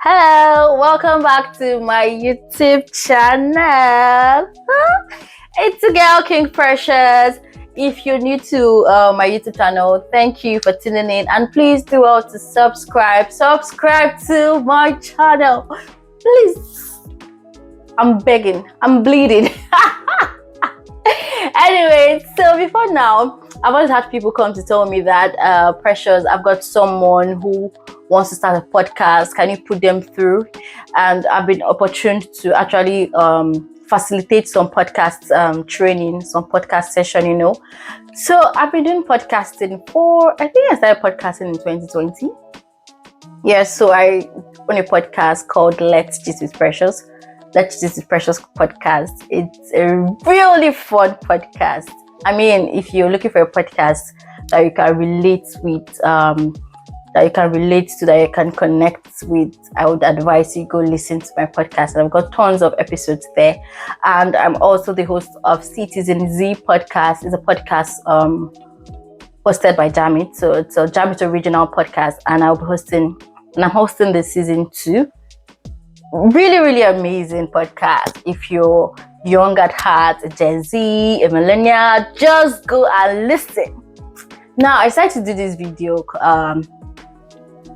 Hello, welcome back to my YouTube channel. It's a girl, King Precious. If you're new to my YouTube channel, thank you for tuning in, and please do well to subscribe to my channel, please. I'm begging, I'm bleeding. Anyway, so before now, I've always had people come to tell me that Precious, I've got someone who wants to start a podcast, can you put them through? And I've been opportune to actually facilitate some podcast training, some podcast session. So I've been doing podcasting I think I started podcasting in 2020. Yes, so I own a podcast called Let's Gist with Precious. Let's Gist with Precious podcast. It's a really fun podcast. I mean, if you're looking for a podcast that you can relate with, that you can connect with, I would advise you go listen to my podcast. And I've got tons of episodes there. And I'm also the host of Citizen Z podcast. It's a podcast hosted by Jamit. So it's a Jamit original podcast, and I'm hosting the season 2. Really, really amazing podcast. If you're young at heart, a Gen Z, a millennial, just go and listen. Now, I decided to do this video,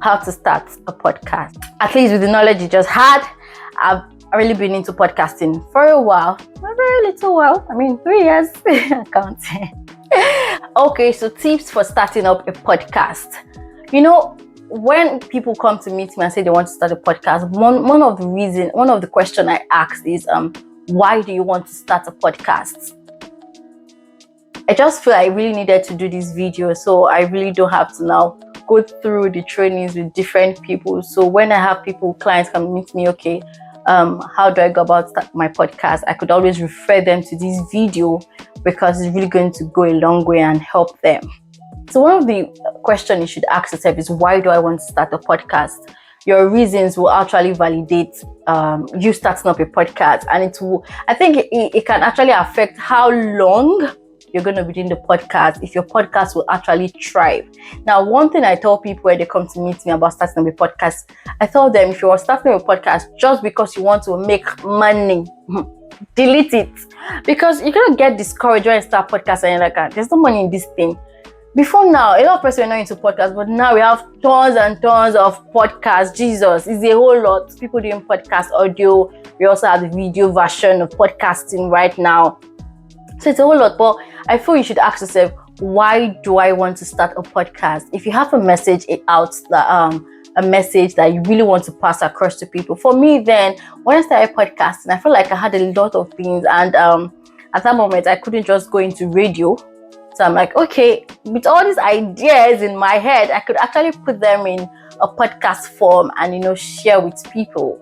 how to start a podcast. At least with the knowledge you just had, I've really been into podcasting for a while. A very little while. 3 years. Counting. Okay, so tips for starting up a podcast. When people come to meet me and say they want to start a podcast, one of the questions I ask is, why do you want to start a podcast? I just feel I really needed to do this video, so I really don't have to now go through the trainings with different people. So when I have clients come meet me, okay, how do I go about my podcast? I could always refer them to this video because it's really going to go a long way and help them. So one of the questions you should ask yourself is, why do I want to start a podcast? Your reasons will actually validate you starting up a podcast, and I think it can actually affect how long you're going to be doing the podcast, if your podcast will actually thrive. Now, one thing I tell people when they come to meet me about starting a podcast, I tell them, if you are starting a podcast just because you want to make money, delete it. Because you're going to get discouraged when you start podcast and you're like, there's no money in this thing. Before now, a lot of people are not into podcasts, but now we have tons and tons of podcasts. Jesus, it's a whole lot. People doing podcast audio. We also have the video version of podcasting right now. So it's a whole lot. But I feel you should ask yourself, why do I want to start a podcast? If you have a message a message that you really want to pass across to people. For me, then, when I started podcasting, I felt like I had a lot of things. And at that moment, I couldn't just go into radio. So I'm like, okay, with all these ideas in my head, I could actually put them in a podcast form and, share with people.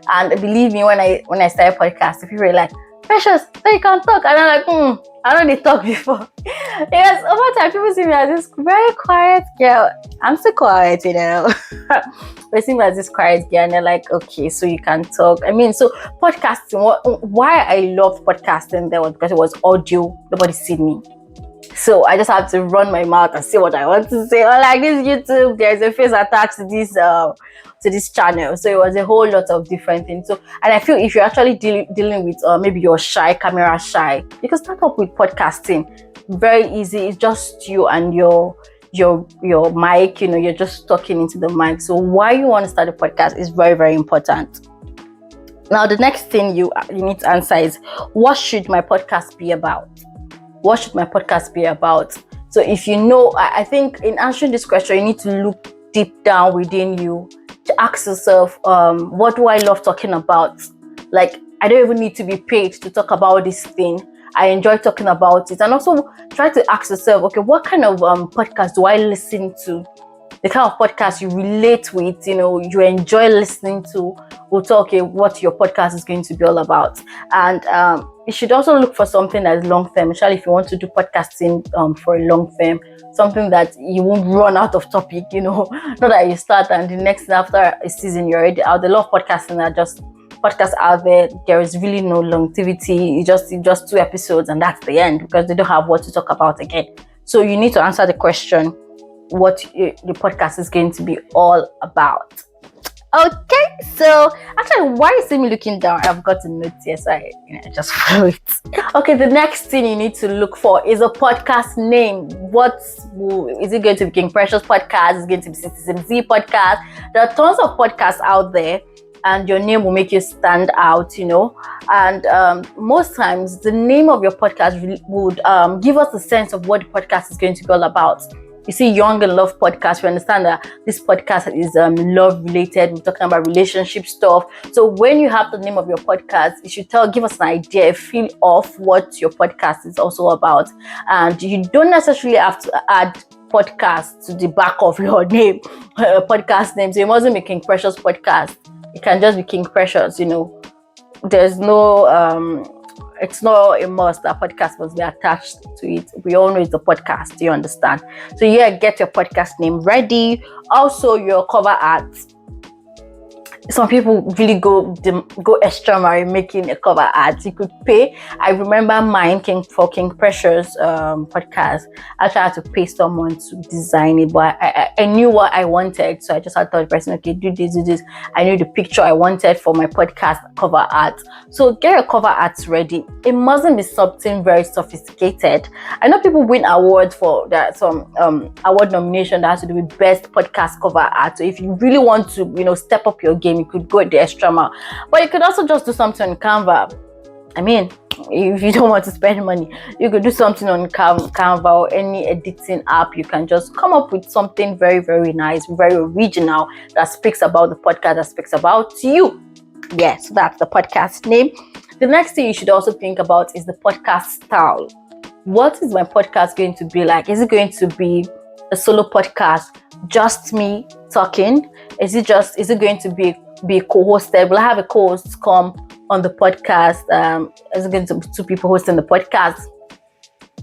And believe me, when I started podcasting, people were like, Precious, so you can talk. And I'm like, I know they talked before. Yes, over time, people see me as this very quiet girl. I'm so quiet, They see me as this quiet girl, and they're like, okay, so you can talk. So podcasting, why I loved podcasting there was because it was audio. Nobody see me. So I just have to run my mouth and say what I want to say. Like this YouTube, there's a face attached to this channel. So it was a whole lot of different things. So, and I feel if you're actually dealing with maybe you're shy, camera shy, you can start up with podcasting. Very easy. It's just you and your mic. You're just talking into the mic. So why you want to start a podcast is very, very important. Now, the next thing you need to answer is, what should my podcast be about? What should my podcast be about? So if I think in answering this question, you need to look deep down within you to ask yourself, what do I love talking about? Like, I don't even need to be paid to talk about this thing. I enjoy talking about it. And also try to ask yourself, okay, what kind of podcast do I listen to? The kind of podcast you relate with, you enjoy listening to, will talk, okay, what your podcast is going to be all about. And you should also look for something that is long term, especially if you want to do podcasting for a long term, something that you won't run out of topic, not that you start and the next after a season you're already out. A lot of podcasting are just podcasts out there is really no longevity. It's just 2 episodes and that's the end, because they don't have what to talk about again. So you need to answer the question, what the podcast is going to be all about. Okay, so actually, why you see me looking down, I've got a note here, so I just follow it. Okay, the next thing you need to look for is a podcast name. Is it going to be King Precious Podcast? Is it going to be Citizen Z Podcast? There are tons of podcasts out there, and your name will make you stand out, And most times, the name of your podcast would give us a sense of what the podcast is going to be all about. You see, Young and Love podcast, we understand that this podcast is love related. We're talking about relationship stuff. So when you have the name of your podcast, you should give us an idea, a feel of what your podcast is also about. And you don't necessarily have to add podcast to the back of your name, podcast name. So it mustn't be King Precious Podcast. It can just be King Precious, There's no it's not a must that podcast must be attached to it. We all know it's a podcast. Do you understand? So get your podcast name ready. Also, your cover art. Some people really go extra mile making a cover art. You could pay. I remember mine King Precious podcast. I tried to pay someone to design it, but I knew what I wanted, so I just had to tell the person, okay, do this. I knew the picture I wanted for my podcast cover art. So get your cover art ready. It mustn't be something very sophisticated. I know people win awards for that, some award nomination that has to do with best podcast cover art. So if you really want to, step up your game, you could go the extra mile. But you could also just do something on Canva. I mean, if you don't want to spend money, you could do something on Canva or any editing app. You can just come up with something very, very nice, very original that speaks about the podcast, that speaks about you. Yes, so that's the podcast name. The next thing you should also think about is the podcast style. What is my podcast going to be like? Is it going to be a solo podcast, just me talking? Is it going to be co-hosted? Will I have a co-host come on the podcast? Is it going to be two people hosting the podcast?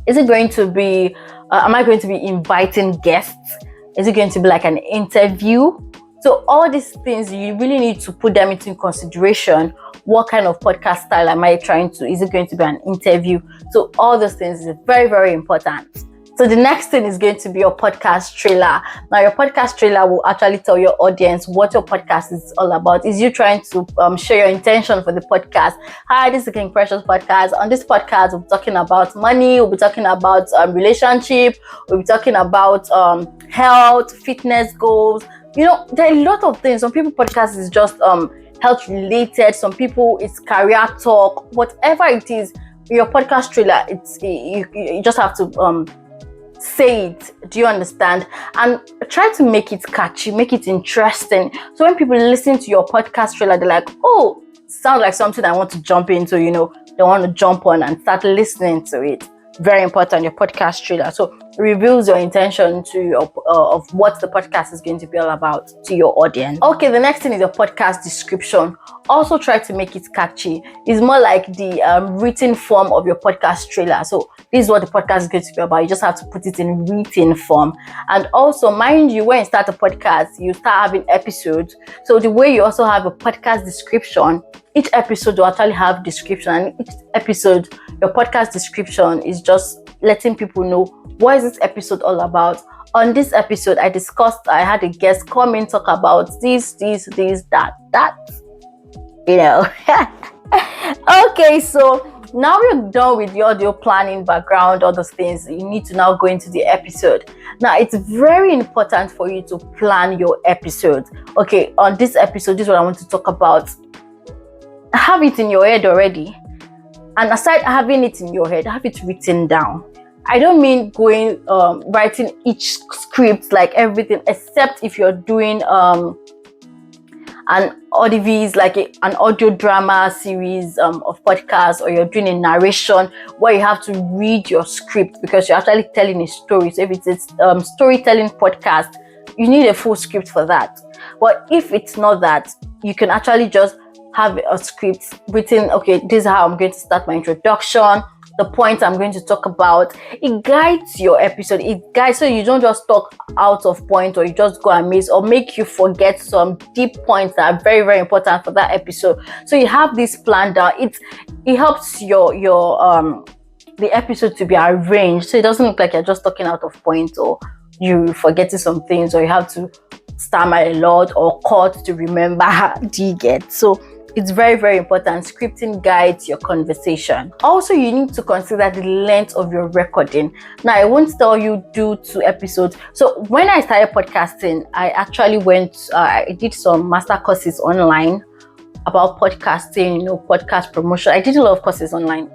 Is it going to be, am I going to be inviting guests? Is it going to be like an interview? So all these things, you really need to put them into consideration. What kind of podcast style am I trying to? Is it going to be an interview? So all those things is very, very important. So the next thing is going to be your podcast trailer. Now, your podcast trailer will actually tell your audience what your podcast is all about. Is you trying to share your intention for the podcast? Hi, this is the King Precious Podcast. On this podcast, we'll be talking about money. We'll be talking about relationship. We'll be talking about health, fitness goals. There are a lot of things. Some people podcast is just health related. Some people it's career talk. Whatever it is, your podcast trailer, you just have to say it. Do you understand? And try to make it catchy, make it interesting. So when people listen to your podcast trailer, they're like, oh, sounds like something I want to jump into, they want to jump on and start listening to it. Very important, your podcast trailer. So reveals your intention of what the podcast is going to be all about to your audience. Okay, the next thing is your podcast description. Also try to make it catchy. It's more like the written form of your podcast trailer. So this is what the podcast is going to be about. You just have to put it in written form. And also, mind you, when you start a podcast, you start having episodes. So the way you also have a podcast description, each episode will actually have description, and each episode, your podcast description is just letting people know what is this episode all about. On this episode, I had a guest come in, talk about this, that. Okay, so now we're done with the audio planning, background, all those things. You need to now go into the episode. Now, it's very important for you to plan your episode. Okay, on this episode, this is what I want to talk about. Have it in your head already. And aside having it in your head, have it written down. I don't mean writing each script, like everything, except if you're doing an audiovisual, like an audio drama series of podcasts, or you're doing a narration where you have to read your script because you're actually telling a story. So if it's a storytelling podcast, you need a full script for that. But if it's not that, you can actually just have a script written. Okay, this is how I'm going to start my introduction, the points I'm going to talk about. It guides your episode. It guides so you don't just talk out of point, or you just go and miss, or make you forget some deep points that are very, very important for that episode. So you have this planned down. It helps your the episode to be arranged, so it doesn't look like you're just talking out of point, or you forgetting some things, or you have to stammer a lot or cut to remember. Do you get? So it's very, very important. Scripting guides your conversation. Also, you need to consider the length of your recording. Now, I won't tell you do 2 episodes. So when I started podcasting, I actually I did some master courses online about podcasting, podcast promotion. I did a lot of courses online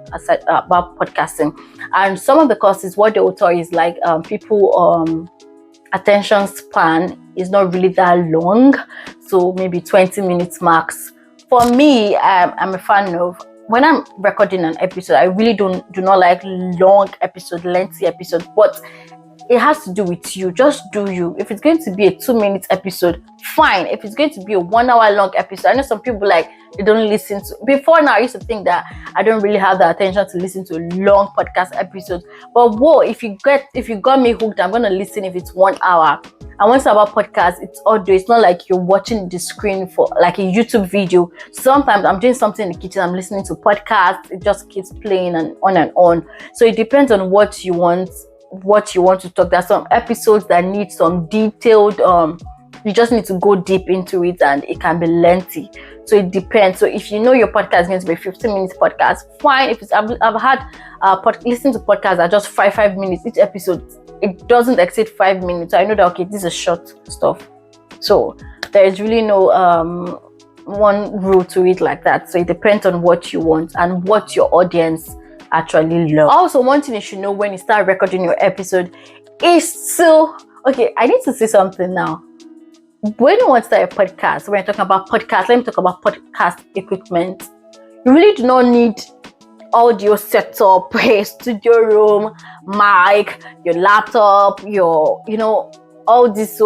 about podcasting. And some of the courses, what they will tell you is like people attention span is not really that long. So maybe 20 minutes max. For me, I'm a fan of, when I'm recording an episode, I really do not like long episode, lengthy episode, but it has to do with you. Just do you. If it's going to be a 2-minute episode, fine. If it's going to be a 1 hour long episode, I know some people like they don't listen to. Before now, I used to think that I don't really have the attention to listen to long podcast episodes. But whoa, if you got me hooked, I'm gonna listen if it's 1 hour. And once about podcasts, it's audio. It's not like you're watching the screen for like a YouTube video. Sometimes I'm doing something in the kitchen, I'm listening to podcasts. It just keeps playing and on and on. So it depends on what you want to talk. There's some episodes that need some detailed you just need to go deep into it, and it can be lengthy. So it depends. So if you know your podcast is going to be a 15 minutes podcast, fine. If it's I've had listen to podcasts that are just 5 minutes each episode. It doesn't exceed 5 minutes. So I know that okay, this is short stuff. So there is really no one rule to it like that. So it depends on what you want and what your audience actually love. Also, one thing you should know when you start recording your episode is okay, I need to say something now. When you want to start a podcast, when you're talking about podcast, let me talk about podcast equipment. You really do not need audio setup, a studio room, mic, your laptop, your all these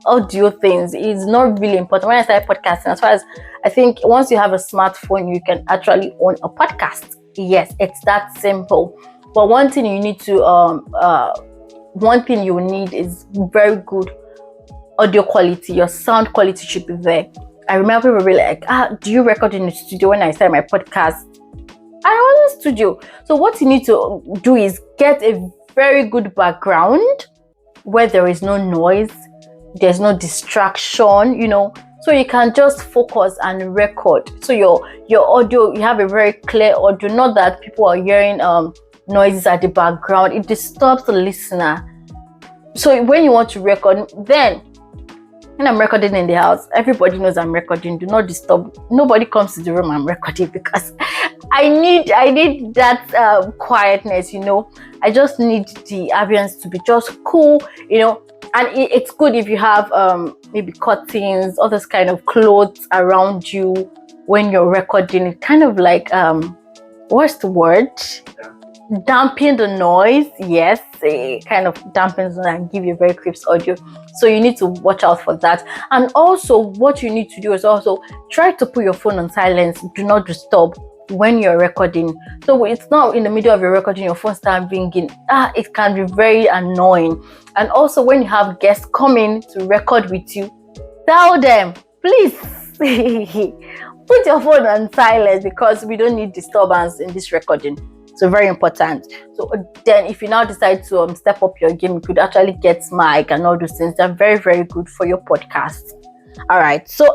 audio things is not really important. When I started podcasting, as far as I think, once you have a smartphone, you can actually own a podcast. Yes, it's that simple. But one thing you need is very good audio quality. Your sound quality should be there. I remember people were like, do you record in the studio? When I started my podcast, I was in the studio. So what you need to do is get a very good background where there is no noise, there's no distraction, so you can just focus and record. So your audio, you have a very clear audio, not that people are hearing noises at the background. It disturbs the listener. So when you want to record, then when I'm recording in the house, everybody knows I'm recording. Do not disturb. Nobody comes to the room I'm recording, because I need that quietness. I just need the ambience to be just cool. And it's good if you have maybe curtains, all those kind of clothes around you when you're recording. It kind of like what's the word? Dampen the noise. Yes, it kind of dampens and give you very crisp audio. So you need to watch out for that. And also, what you need to do is also try to put your phone on silence. Do not disturb when you're recording. So it's not in the middle of your recording, your phone starts ringing. It can be very annoying. And also, when you have guests coming to record with you, tell them, please put your phone on silence, because we don't need disturbance in this recording. So very important. So then if you now decide to step up your game, you could actually get mic and all those things. They're very, very good for your podcast. All right. So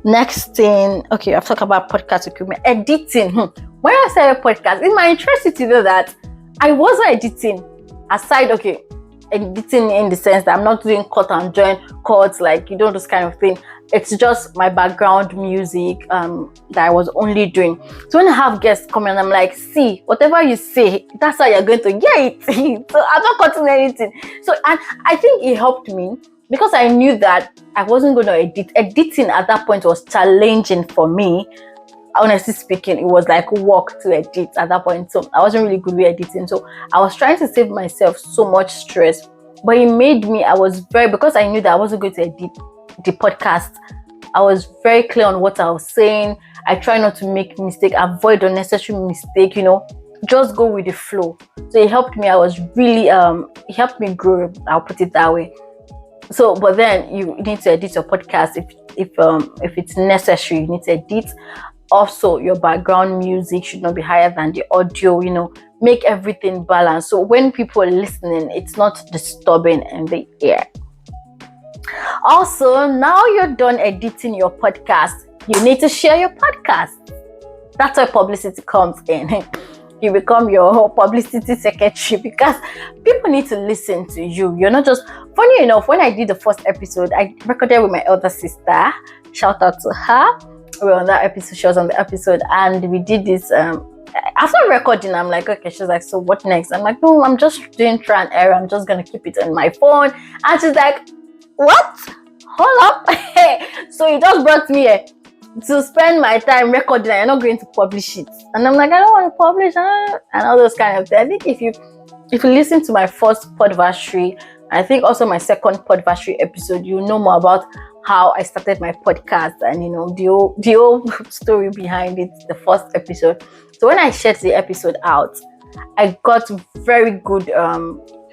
next thing, okay, I've talked about podcast equipment. Editing. When I say a podcast, it might interest you to know that I wasn't editing. Aside, okay, editing in the sense that I'm not doing cut and join cuts, like this kind of thing. It's just my background music that I was only doing. So when I have guests coming, I'm like, see, whatever you say, that's how you're going to get it. So I'm not cutting anything. So, and I think it helped me, because I knew that I wasn't going to edit. Editing at that point was challenging for me. Honestly speaking, it was like work to edit at that point. So I wasn't really good with editing. So I was trying to save myself so much stress. But it made me, because I knew that I wasn't going to edit the podcast, I was very clear on what I was saying. I try not to make mistake, avoid unnecessary mistake, just go with the flow. So it helped me. I was really, it helped me grow. I'll put it that way. So, but then you need to edit your podcast if it's necessary. You need to edit. Also, your background music should not be higher than the audio. Make everything balanced. So when people are listening, it's not disturbing in the ear. Also, now you're done editing your podcast, you need to share your podcast. That's where publicity comes in. You become your publicity secretary because people need to listen to you. You're not just, funny enough, when I did the first episode, I recorded with my elder sister. Shout out to her. We were on that episode, she was on the episode, and we did this. After recording, I'm like, okay, she's like, so what next? I'm like, no, I'm just doing trial and error. I'm just gonna keep it on my phone. And she's like, what? Hold up. So you just brought me here to spend my time recording and you're not going to publish it. And I'm like, I don't want to publish and all those kind of things. I think if you listen to my first podversary, I think also my second podversary episode, you know more about how I started my podcast and the whole story behind it, the first episode. So when I shared the episode out, I got very good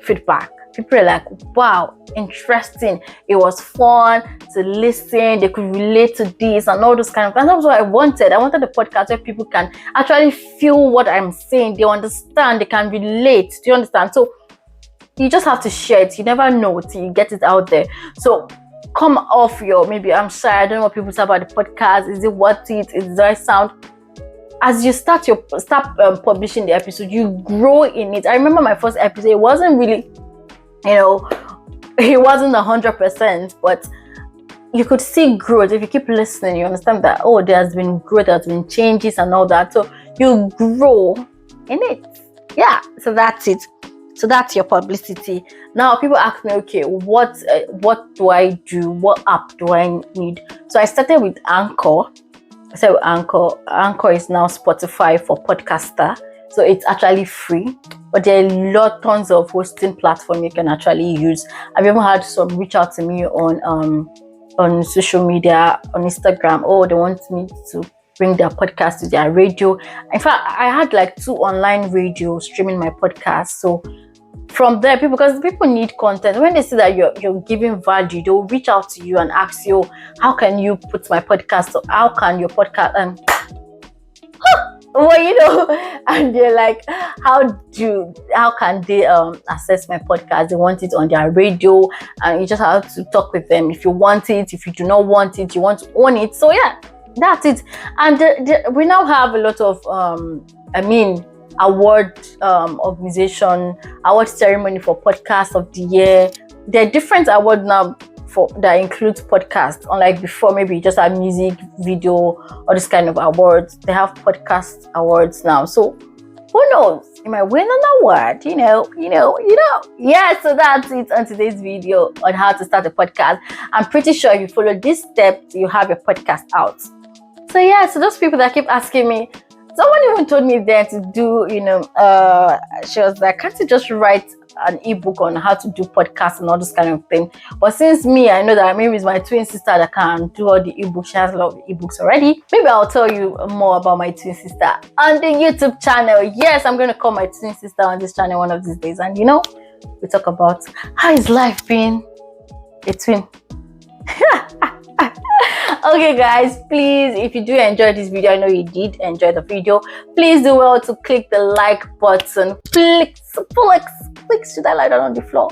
feedback. People are like, wow, interesting. It was fun to listen. They could relate to this and all those kind of things. That's what I wanted. I wanted the podcast where people can actually feel what I'm saying. They understand. They can relate. Do you understand? So you just have to share it. You never know till you get it out there. So come off your, maybe I'm shy, I don't know what people say about the podcast. Is it worth it? Does it sound? As you start publishing the episode, you grow in it. I remember my first episode, it wasn't really, it wasn't 100%, but you could see growth. If you keep listening, you understand that, oh, there's been growth, there's been changes and all that. So you grow in it. Yeah, so that's it. So that's your publicity. Now people ask me, okay, what do I do? What app do I need? So I started with Anchor. Anchor is now Spotify for podcaster. So it's actually free, but there are tons of hosting platforms you can actually use. I've even had some reach out to me on social media, on Instagram. Oh, they want me to bring their podcast to their radio. In fact, I had like 2 online radio streaming my podcast. So from there, because people need content. When they see that you're giving value, they'll reach out to you and ask you, how can you put my podcast? So how can your podcast and they're like, how can they access my podcast? They want it on their radio, and you just have to talk with them if you want it. If you do not want it, you want to own it. So yeah, that's it. And we now have a lot of award organization, award ceremony for podcast of the year. There are different awards now that includes podcast. Unlike before, maybe you just have music, video, or this kind of awards. They have podcast awards now. So who knows? You might win an award, you know. Yeah, so that's it on today's video on how to start a podcast. I'm pretty sure if you follow this step, you have your podcast out. So yeah, so those people that keep asking me, someone even told me there to do, she was like, can't you just write an ebook on how to do podcasts and all this kind of thing? But since I know that maybe it's my twin sister that can do all the ebooks. She has a lot of ebooks already. Maybe I'll tell you more about my twin sister on the YouTube channel. Yes, I'm going to call my twin sister on this channel one of these days. And we talk about how is life being a twin. Okay guys, please, if you do enjoy this video, I know you did enjoy the video, please do well to click the like button. Click, should I lie down on the floor?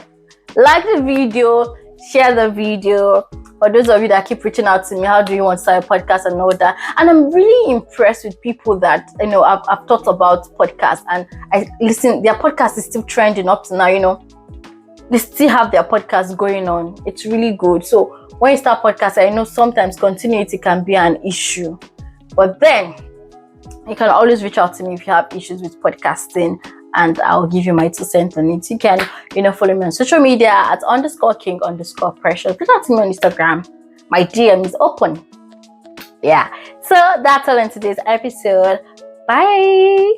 Like the video, share the video. For those of you that keep reaching out to me, how do you want to start a podcast and all that? And I'm really impressed with people that I've thought about podcasts and I listen. Their podcast is still trending up to now. They still have their podcast going on. It's really good. So when you start podcasting, I know sometimes continuity can be an issue, but then you can always reach out to me if you have issues with podcasting, and I'll give you my 2 cents on it. You can, follow me on social media at _king_precious. Reach out to me on Instagram. My DM is open. Yeah. So that's all in today's episode. Bye.